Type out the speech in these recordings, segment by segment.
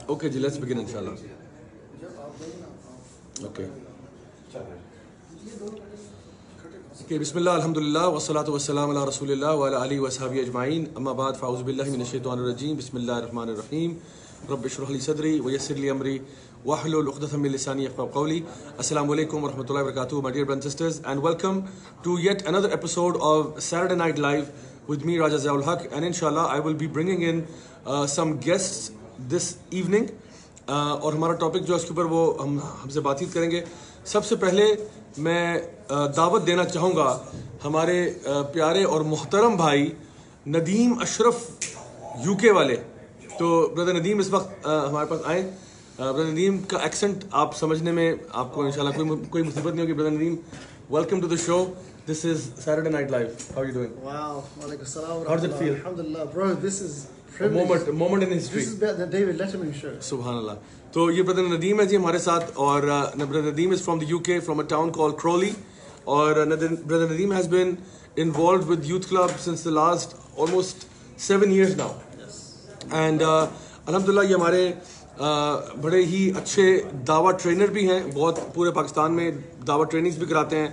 Okay, ji, let's begin inshallah. Okay. Okay, Bismillah, Alhamdulillah, wassalatu wassalam ala Rasulillah wa ala alihi wa sahbihi ajma'in. Amma ba'd, fa'auzu billahi minash shaitanir rajim. Bismillahir rahmanir rahim. Rabbi shrah li sadri wa yassir li amri wahlul 'uqdatam min lisani yafqahu qawli. Assalamu alaikum wa rahmatullahi wa barakatuh, my dear brothers and sisters, and welcome to yet another episode of Saturday Night Live with me, Raja Ziaul Haq, and inshallah I will be bringing in some guests this evening. और हमारा topic जो इसके ऊपर वो हमसे बातचीत करेंगे. सबसे पहले मैं दावत देना चाहूँगा हमारे प्यारे और मोहतरम भाई नदीम अशरफ यूके वाले. तो ब्रदर नदीम इस वक्त हमारे पास आए. ब्रदर नदीम का एक्सेंट आप समझने में आपको इंशाल्लाह कोई मुसीबत नहीं होगी. Brother Nadeem, welcome to the show. This is Saturday Night Live. How are you doing? Wow. How does it feel? Alhamdulillah, bro. This is a moment in history. This is better than David Letterman show. Subhanallah. तो ये brother Nadeem है जी हमारे साथ. और brother Nadeem is from the UK, from a town called Crawley. और brother Nadeem has been involved with youth club since the last almost 7 years now. Yes. And alhamdulillah ये हमारे बड़े ही अच्छे दावा ट्रेनर भी हैं. बहुत पूरे पाकिस्तान में दावा ट्रेनिंग्स भी कराते हैं,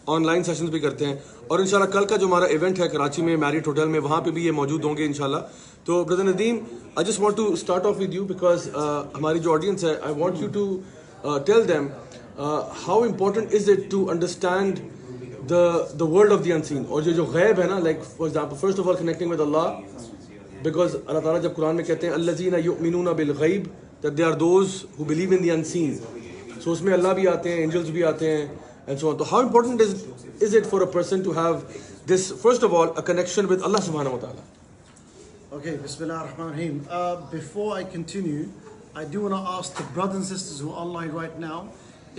ऑनलाइन सेशंस भी करते हैं. और इंशाल्लाह कल का जो हमारा इवेंट है कराची में मैरिट होटल में, वहाँ पे भी ये मौजूद होंगे इंशाल्लाह. तो brother Nadeem, I just want to start off with you because हमारी जो ऑडियंस है, I want you to tell them how important is it to understand the world of the unseen. और जो गैब है ना, like for example first of all connecting with Allah, because Allah ताला जब कुरान में कहते हैं अल्लज़ीना युमिनूना बिल गैब, that they are those who believe in the unseen. सो उसमें अल्लाह भी आते हैं, एंजल्स भी आते हैं, and so on. So how important is it for a person to have this, first of all, a connection with Allah subhanahu wa ta'ala? Okay, Bismillah ar-Rahman ar-Rahim. Before I continue, I do want to ask the brothers and sisters who are online right now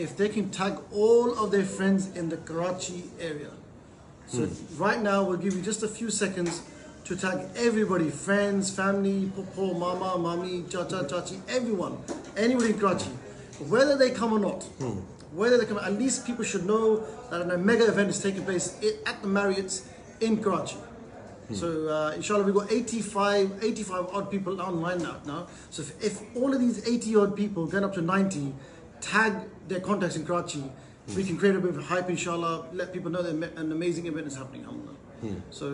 if they can tag all of their friends in the Karachi area. So right now we'll give you just a few seconds to tag everybody, friends, family, popo, mama, mami, chacha, chachi, everyone, anybody in Karachi, whether they come or not. Whether they come, at least people should know that a mega event is taking place at the Marriott's in Karachi. So inshallah we've got 85 odd people online now. So if all of these 80 odd people going up to 90 tag their contacts in Karachi, we can create a bit of hype inshallah, let people know that an amazing event is happening, alhamdulillah. So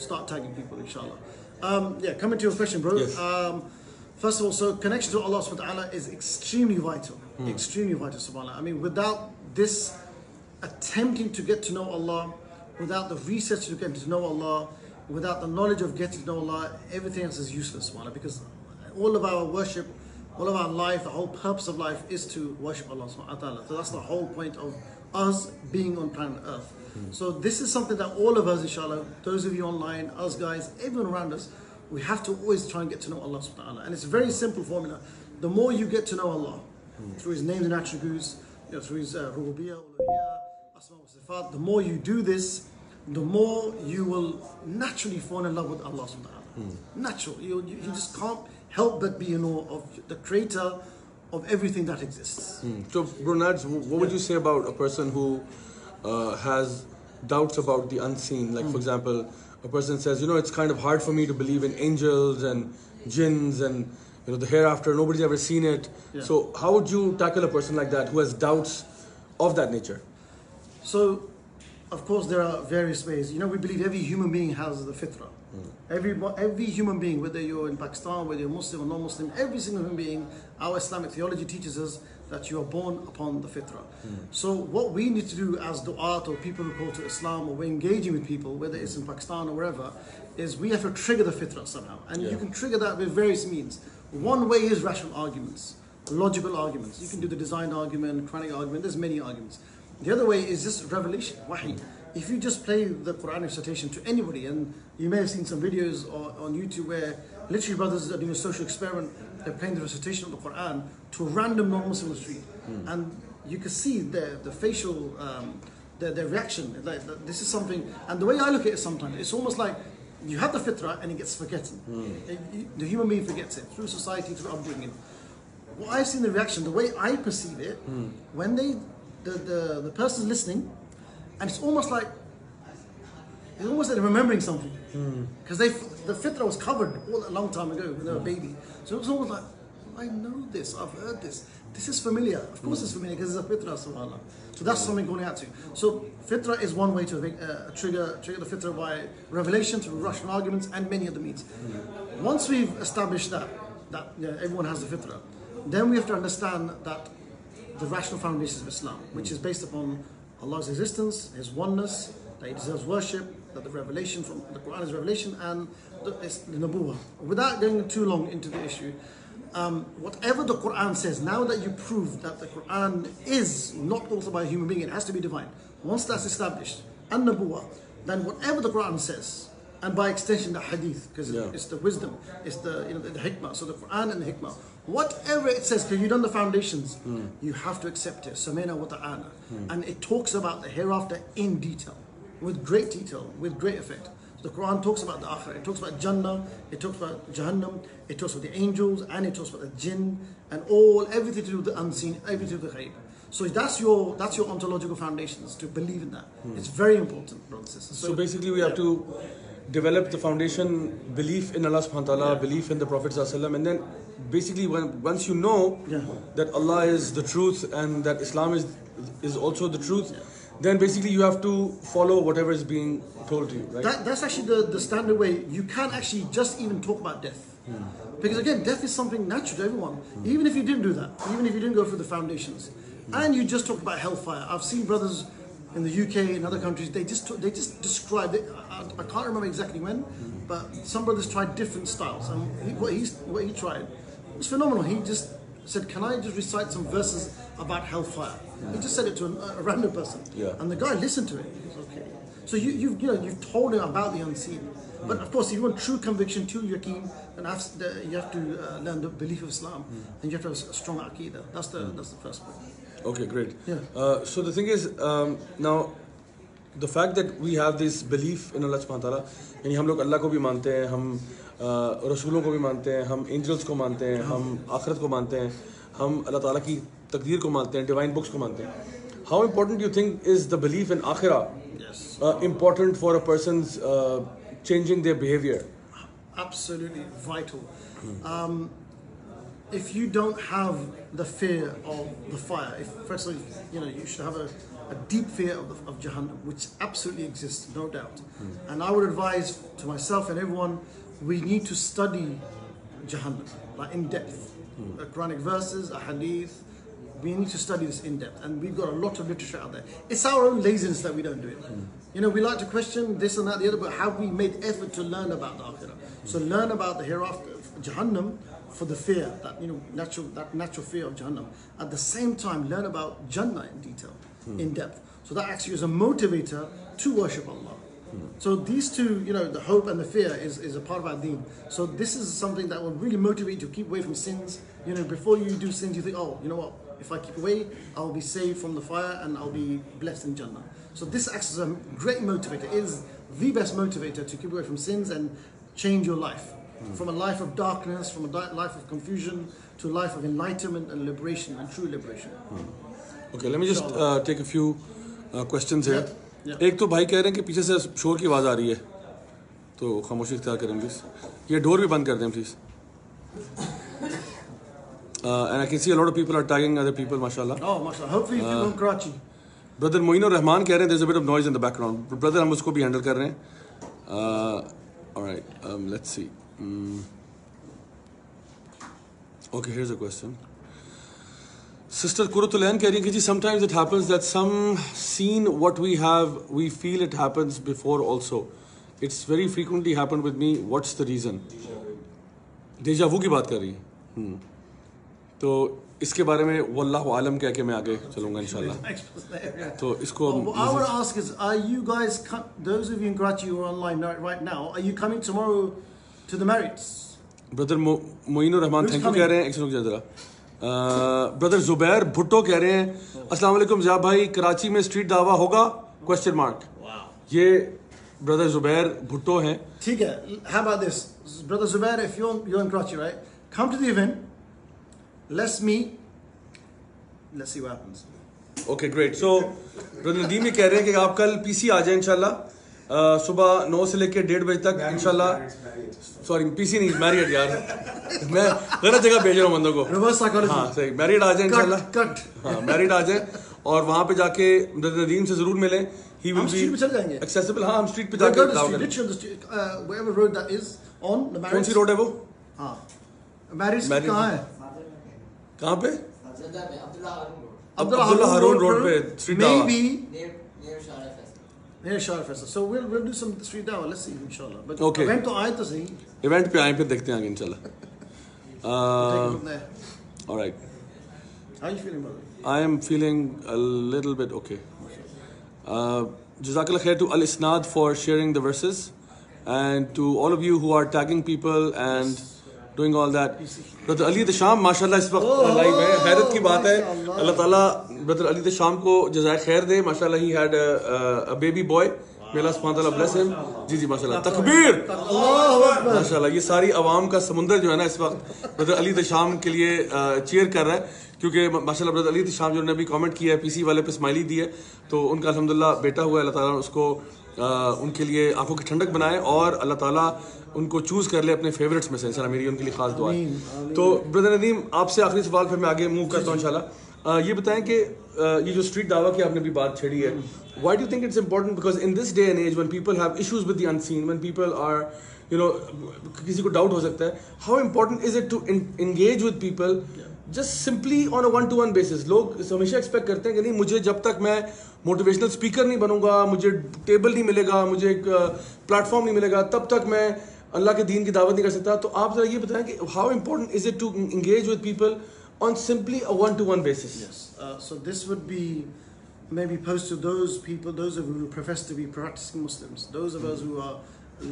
start tagging people inshallah. Yeah, coming to your question, bro. Yes. First of all, so connection to Allah subhanahu wa ta'ala is extremely vital. Extremely vital, subhanAllah. I mean, without this attempting to get to know Allah, without the research to get to know Allah, without the knowledge of getting to know Allah, everything else is useless, subhanAllah. Because all of our worship, all of our life, the whole purpose of life is to worship Allah subhanahu wa ta'ala. So that's the whole point of us being on planet Earth. So this is something that all of us, inshallah, those of you online, us guys, everyone around us, we have to always try and get to know Allah subhanahu wa ta'ala. And it's a very simple formula. The more you get to know Allah, through His names and attributes, through His rububiyyah, uluhiyyah, asma wa sifat, the more you do this, the more you will naturally fall in love with Allah subhanahu wa ta'ala. Natural. You just can't help but be in awe of the creator of everything that exists. So Brunaj, what would you say about a person who has doubts about the unseen? Like for example, a person says, it's kind of hard for me to believe in angels and jinns and the hereafter. Nobody's ever seen it. Yeah. So how would you tackle a person like that who has doubts of that nature? So, of course, there are various ways. We believe every human being has the fitrah. Every human being, whether you're in Pakistan, whether you're Muslim or non-Muslim, every single human being, our Islamic theology teaches us that you are born upon the fitrah. So what we need to do as du'at or people who call to Islam, or we're engaging with people, whether it's in Pakistan or wherever, is we have to trigger the fitrah somehow. And you can trigger that with various means. One way is rational arguments, logical arguments. You can do the design argument, Quranic argument, there's many arguments. The other way is just revelation, wahi. If you just play the Quranic recitation to anybody, and you may have seen some videos on YouTube where literally brothers are doing a social experiment, they're playing the recitation of the Quran to a random non-Muslim on the street. And you can see the facial, their reaction. Like, this is something, and the way I look at it sometimes, it's almost like you have the fitrah and it gets forgotten. The human being forgets it through society, through upbringing. What I've seen the reaction, the way I perceive it, when the person's listening, and it's almost like they're remembering something. Because the fitrah was covered a long time ago when they were a baby. So it was almost like, I know this, I've heard this. This is familiar. Of course it's familiar because it's a fitrah, subhanAllah. So that's something going out to. So fitrah is one way to trigger the fitrah by revelation, through rational arguments, and many other means. Once we've established that everyone has the fitrah, then we have to understand that the rational foundations of Islam, which is based upon Allah's existence, His oneness, that He deserves worship, that the revelation from the Quran is revelation, and the Nabuwah. Without going too long into the issue, whatever the Quran says, now that you prove that the Quran is not authored by a human being, it has to be divine. Once that's established, and Nabuwah, then whatever the Quran says, and by extension the Hadith, because it's the wisdom, it's the the hikmah. So the Quran and the hikmah, whatever it says, because you've done the foundations, you have to accept it. Samina wa ta'ana, and it talks about the hereafter in detail, with great detail, with great effect. The Quran talks about the akhirah, it talks about Jannah, it talks about Jahannam, it talks about the angels, and it talks about the jinn, and everything to do with the unseen, everything to do with the ghaib. So that's your ontological foundations, to believe in that. It's very important, brothers and sisters. So basically we have to develop the foundation, belief in Allah subhanahu wa ta'ala, belief in the Prophet sallallahu alaihi wasallam, and then basically once you know that Allah is the truth and that Islam is also the truth, then basically you have to follow whatever is being told to you, right? That's actually the standard way. You can't actually just even talk about death. Because again, death is something natural to everyone. Even if you didn't do that, even if you didn't go through the foundations, and you just talk about hellfire. I've seen brothers in the UK and other countries, they just describe it. I can't remember exactly when, but some brothers tried different styles. And what he tried was phenomenal. He just said, "Can I just recite some verses about hellfire?" He just said it to a random person, and the guy listened to it. He was okay. So you've told him about the unseen. But of course, if you want true conviction, true yaqeen, then you have to learn the belief of Islam, and you have to have a strong aqidah. That's the first point. Okay, great. So the thing is, now the fact that we have this belief in Allah subhanahu wa ta'ala, यानी हम लोग अल्लाह को भी मानते हैं, हम रसूलों को भी मानते हैं, हम एंजल्स को मानते हैं, हम आखिरत को मानते हैं, हम अल्लाह ताला की तकदीर को मानते हैं, डिवाइन बुक्स को मानते हैं. How important do you think is the belief in akhirah important for a person's changing their behavior? Absolutely vital. If you don't have the fear of the fire, firstly, you should have a deep fear of Jahannam, which absolutely exists, no doubt. And I would advise to myself and everyone, we need to study Jahannam, like in depth. Quranic verses, a hadith, we need to study this in depth. And we've got a lot of literature out there. It's our own laziness that we don't do it. We like to question this and that, the other, but have we made effort to learn about the akhirah? So learn about the hereafter, Jahannam, for the fear, that natural fear of Jahannam. At the same time, learn about Jannah in detail, in depth. So that actually is a motivator to worship Allah. So these two, the hope and the fear is a part of our deen. So this is something that will really motivate you to keep away from sins. Before you do sins, you think, oh, you know what? If I keep away, I'll be saved from the fire and I'll be blessed in Jannah. So this acts as a great motivator. It is the best motivator to keep away from sins and change your life. From a life of darkness, from a life of confusion, to a life of enlightenment and liberation, and true liberation. Okay, let me just take a few questions here. एक तो भाई कह रहे हैं कि पीछे से शोर की आवाज़ आ रही है, तो खामोशी इख्तियार करें प्लीज़. ये डोर भी बंद कर दें please. And I can see a lot of people are tagging other people, mashallah. Oh, mashallah. Hopefully people in Karachi. Brother Moinur Rahman कह रहे हैं there's a bit of noise in the background. Brother हम उसको भी handle कर रहे हैं. All right, let's see. Okay, here's a question. Sister Kurutulayan कह रही है कि जी sometimes it happens that some scene what we have, we feel it happens before also. It's very frequently happened with me. What's the reason? Deja vu की बात कर रही है. तो इसके बारे में वल्लाहु आलम कह के मैं आगे चलूँगा इंशाल्लाह. तो इसको I want to ask is, are you guys, those of you in Karachi who are online right now, are you coming tomorrow to the Marriotts? Brother Moinur Rahman, thank you कह रहे हैं. एक सेकंड जरा. Brother Zubair Bhutto कह रहे हैं अस्सलाम वालेकुम ज़िया भाई, कराची में स्ट्रीट दावा होगा? Question mark. ये ब्रदर जुबैर भुट्टो हैं. ठीक है. How about this, brother Zubair, if you're in Karachi, right? Come to the event. Let's meet. Let's see what happens. Okay, great. So, brother Nadeem ये कह रहे हैं कि आप कल पीसी आ जाएं इंशाल्लाह, सुबह 9 से लेकर 1:30 बजे तक इंशाल्लाह। सॉरी पीसी नहीं, मैरिड यार, मैं गलत जगह भेज रहा हूँ बंदों को। Reverse psychology. हाँ सही, मैरिड आ जाए इंशाल्लाह। कट। हाँ मैरिड आ जाए और वहाँ पे जाके ब्रदर नदीम से जरूर मिलें। He will be accessible। हाँ हम स्ट्रीट पे जाके whatever road that is on the marriage। कौन सी रोड है वो? हाँ मैरिज कहाँ है? कहाँ पे? अब्दुल्ला हारून रोड पे स्ट्रीट दावा। Maybe near Hereafter। So we'll do some street dawa। Let's see inshallah। But okay। event तो आए तो सही। इवेंट पे आए फिर देखते हैं आगे इंशाल्लाह। All right। How are you feeling, brother? I am feeling a little bit okay। Jazakallah khair to Al Isnad for sharing the verses, and to all of you who are tagging people and doing all that। Brother Ali Dasham माशाल्लाह इस वक्त live है। हैरत की बात है, अल्लाह ताला brother Ali दशाम को जज़ाए खैर दे। माशाल्लाह he had a baby boy। May Allah subhanahu wa ta'ala bless him। जी जी माशाल्लाह, तकबीर माशाल्लाह। ये सारी आवाम का समुंदर जो है ना इस वक्त ब्रदर अली दशाम के लिए चीयर कर रहा है, क्योंकि माशाल्लाह ब्रदर अली दशाम जो ने अभी कमेंट किया है, पीसी वाले पे स्माइली दी है, तो उनका अल्हम्दुलिल्लाह बेटा हुआ है। अल्लाह ताला उसको उनके लिए आंखों की ठंडक बनाए और अल्लाह ताला उनको चूज कर ले अपने फेवरेट्स में से इंशाल्लाह। मेरी उनके लिए खास दुआ है। तो ब्रदर नदीम आपसे आखिरी सवाल, फिर मैं आगे मूव करता हूँ इंशाल्लाह। ये बताएं कि ये जो स्ट्रीट दावा की आपने भी बात छेड़ी है, why do you think it's important? Because in this day and age when people have issues with the unseen, when people are you know, किसी को डाउट हो सकता है, how important is it to engage with people just simply on a 1-to-1 basis? लोग हमेशा expect करते हैं कि नहीं, मुझे जब तक मैं मोटिवेशनल स्पीकर नहीं बनूंगा, मुझे टेबल नहीं मिलेगा, मुझे एक प्लेटफॉर्म नहीं मिलेगा, तब तक मैं अल्लाह के दीन की दावत नहीं कर सकता। तो आप जरा ये बताएं कि how important is it to engage with people on simply a 1-to-1 basis? Yes. So this would be maybe posed to those people, those of you who profess to be practicing Muslims, those of us who are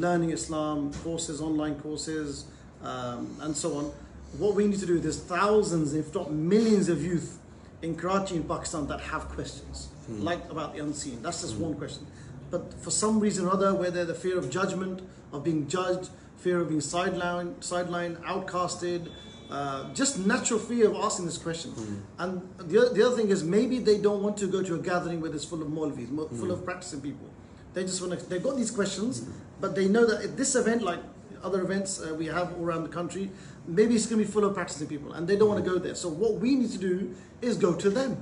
learning Islam, courses, online courses, and so on. What we need to do, there's thousands, if not millions of youth in Karachi in Pakistan that have questions, like about the unseen. That's just one question. But for some reason or other, whether the fear of judgment, of being judged, fear of being sidelined, outcasted, just natural fear of asking this question. And the other thing is, maybe they don't want to go to a gathering where it's full of Maulvis, full of practicing people. They just want to, they've got these questions, but they know that at this event, like other events we have all around the country, maybe it's going to be full of practicing people and they don't want to go there. So what we need to do is go to them.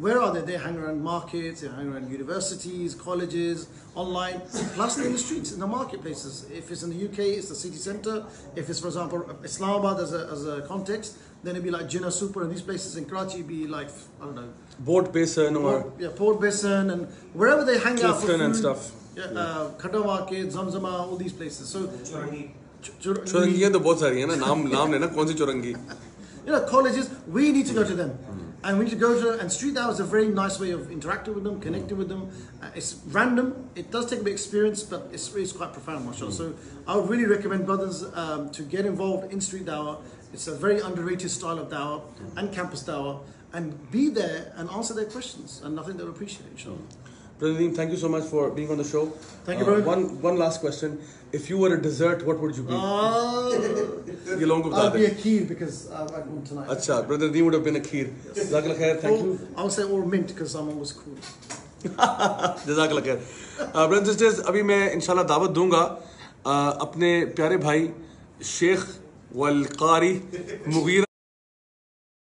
Where are they? They hang around markets, they hang around universities, colleges, online, plus in the streets, in the marketplaces. If it's in the UK, it's the city centre. If it's, for example, Islamabad as a context, then it'd be like Jinnah Super, and these places in Karachi would be like, I don't know, Port Basin or Port Basin, and wherever they hang out for food, and stuff. Khada Market, Zamzama, all these places. So चुरंगियाँ तो बहुत सारी हैं ना, नाम लेना कौन सी Chowrangi? You know, colleges, we need to go to them. And we need to go to them. And street dawa is a very nice way of interacting with them, connecting with them. It's random. It does take a bit of experience, but it's quite profound, mashallah. So I would really recommend brothers to get involved in street dawa. It's a very underrated style of dawa and campus dawa. And be there and answer their questions. And I think they'll appreciate it, inshallah. Brother Nadeem, thank you so much for being on the show. Thank you, brother. One last question. If you were a dessert, what would you be? ये लोगों को बता I'd be a kheer because I'd won tonight. अच्छा, Brother Nadeem would have been a kheer. Jazakallah khair, thank you. I would say or mint because I'm always cool. Jazakallah khair. Brothers and sisters, अभी मैं इंशाल्लाह दावत दूंगा अपने प्यारे भाई शेख वल कारी मुगीरा